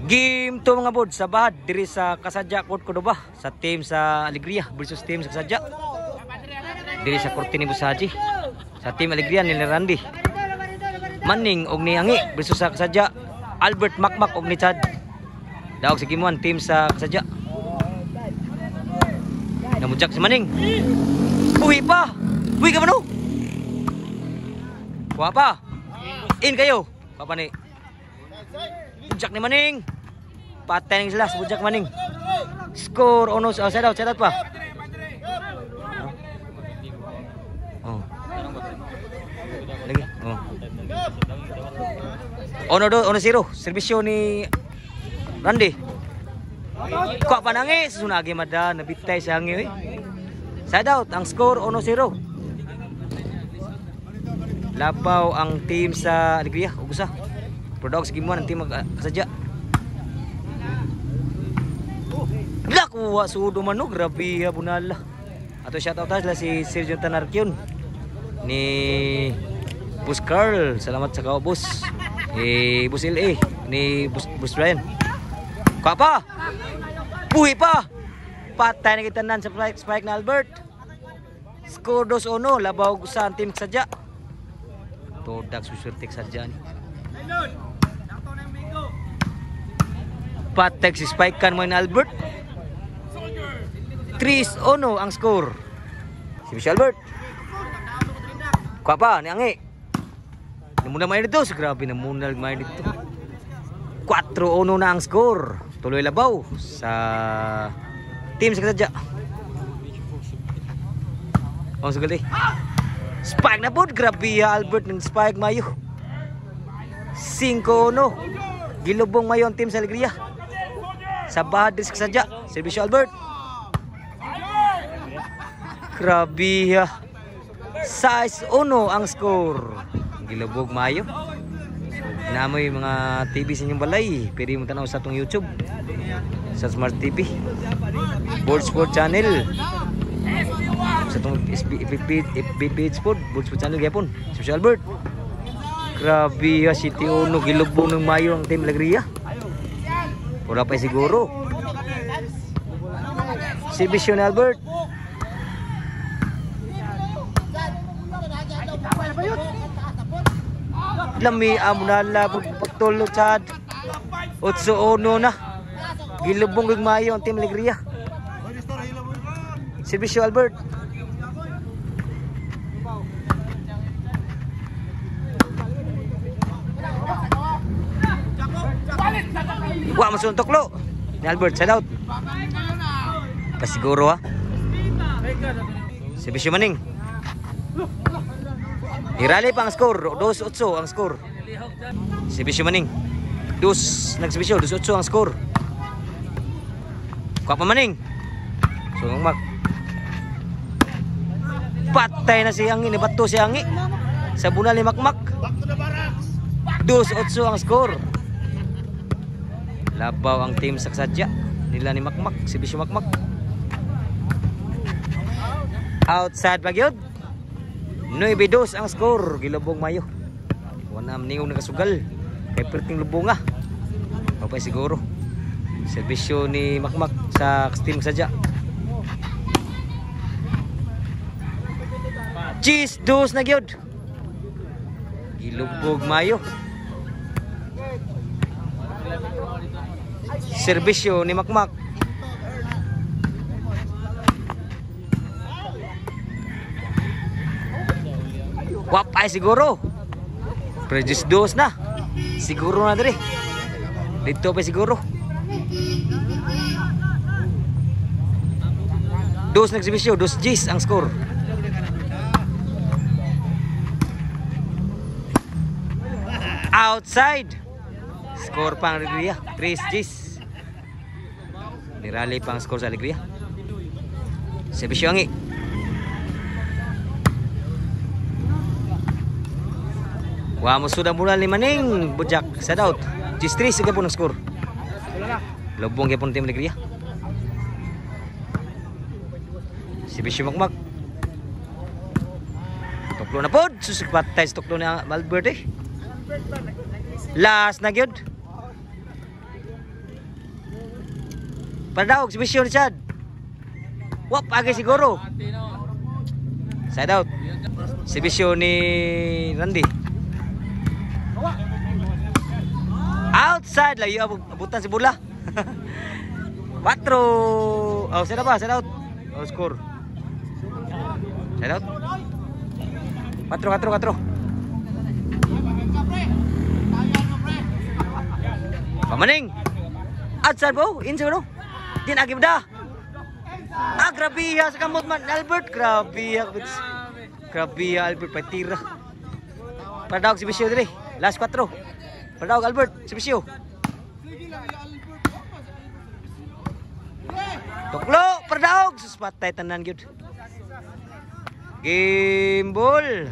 Game to mga bod sa bahad diri sa Kasadya Court Cordoba sa team sa Alegria versus team sa Kasadya. Diri sa Cortini Busaji. Sa team Alegria ni Randy Manning og ni Angi versus sa Kasadya Albert Makmak og ni Chad. Daog sa game 1 team sa Kasadya. Namujak si Manning. Buhi pa. Buhi ka mano. Kuha pa. In kayo. Papa ni. Bujak ni Manning. Patay ng sila. Bujak Manning. Score. Ono. Side out pa. Oh. Lagi. Oh. Ono 0. Servisyo ni Randy. Kuha pa nangi. Sunagi mada. Nabitay sa hangi. Side out. Ang score. 1-0. Labaw ang team sa Alegria. Ugusa. Product sa game 1 ang team Kasadya. Nakuha sudo man no. Grabe ha bunala. Ato shoutout sila si Sergio Tanarkion. Ni Bus Carl. Salamat sa kaubos. Bus LA. Ni Bus Ryan. Kuha pa. Buhi pa. Patay na kita nan sa spike na Albert. Score 2-1. Labaw sa ang team Kasadya. Todak susurtik saja ni. Patek si spike kan main Albert. 3-1 ang score. Si Michelle Albert. Kuha pa ni Angi. Namuna main dito. Grabe namuna main dito. 4-1 na ang score. Tuloy labaw sa team sa Kasadya. Ang sugal eh. Spike na po, grabe ya Albert ng spike mayo. 5-1. Gilubong mayo ang team sa Alegria. Sa bahad sa Kasadya. Servisyo Albert. Grabe ya. 6-1 ang score. Gilubog mayo. Namoy mga TV sa inyong balay. Pwede mo tanaw sa itong YouTube. Sa Smart TV. Board Sport Channel. Sa itong FB Sport. Board Sport Channel gayapon. Servisyo Albert. Grabe ya. City Uno. Gilubong ng mayo ang team Alegria. Wala pa siguro. Servisyo ni Albert. Lami amunala pagtulo Chad. 8-1 na. Gilubong ng mayo ang team Alegria. Servisyo Albert. Wah masuk untuk lo. Ni Albert side out. Pasiguro ha. Servisyo Manning. Irali pa ang score. 2-8 ang score. Servisyo Manning. Nagservisyo 2-8 ang score. Kuha pa Manning. Sungmak. Patay na si Angi. Nibato si Angi. Sa bunal ni Makmak. 2-8 ang score. Labaw ang team sa Kasadya nila ni Makmak, si Bisyo Makmak. Outside pa gyud. 9-2 ang score, gilubong mayo. Wala maningog nakasugal. Kay perting lubonga. Papay siguro. Servisyo ni Makmak sa team Kasadya. Cheese 2 na gyud. Gilubog mayo. Servisyo ni Makmak. Wapay siguro. Prejudice 2 na. Siguro na diri. Dito pa siguro. 2 nagservisyo, 2 Gs ang score. Outside. Score pang Alegria, 3 Gs. Nirali pang score sa Alegria. Servisyo Angi. Wah, sudah mula ni Manning. Bujak sa out. Gs3 sige po ng score. Lubong kaya po ng team Alegria. Servisyo Makmak. Tuklo na po. Susukpatay sa tuklo ni Albert eh. Last na gyud. Padaog si Bisyo ni Chad. Wap agay siguro. Side out. Si Bisyo ni Randy. Outside layo abutan si bola. 4. Oh, side out. Oh, score. Side out. 4. Pamaning. Outside po, inside no. Din agi da. Grabe ya sa kamot man Albert, grabe ya. Grabe ya Albert patira. Padaog si Bisyo dire. Last 4. Padaog Albert si Bisyo. Tuklo, padaog sus patay tanan gyud. Game ball.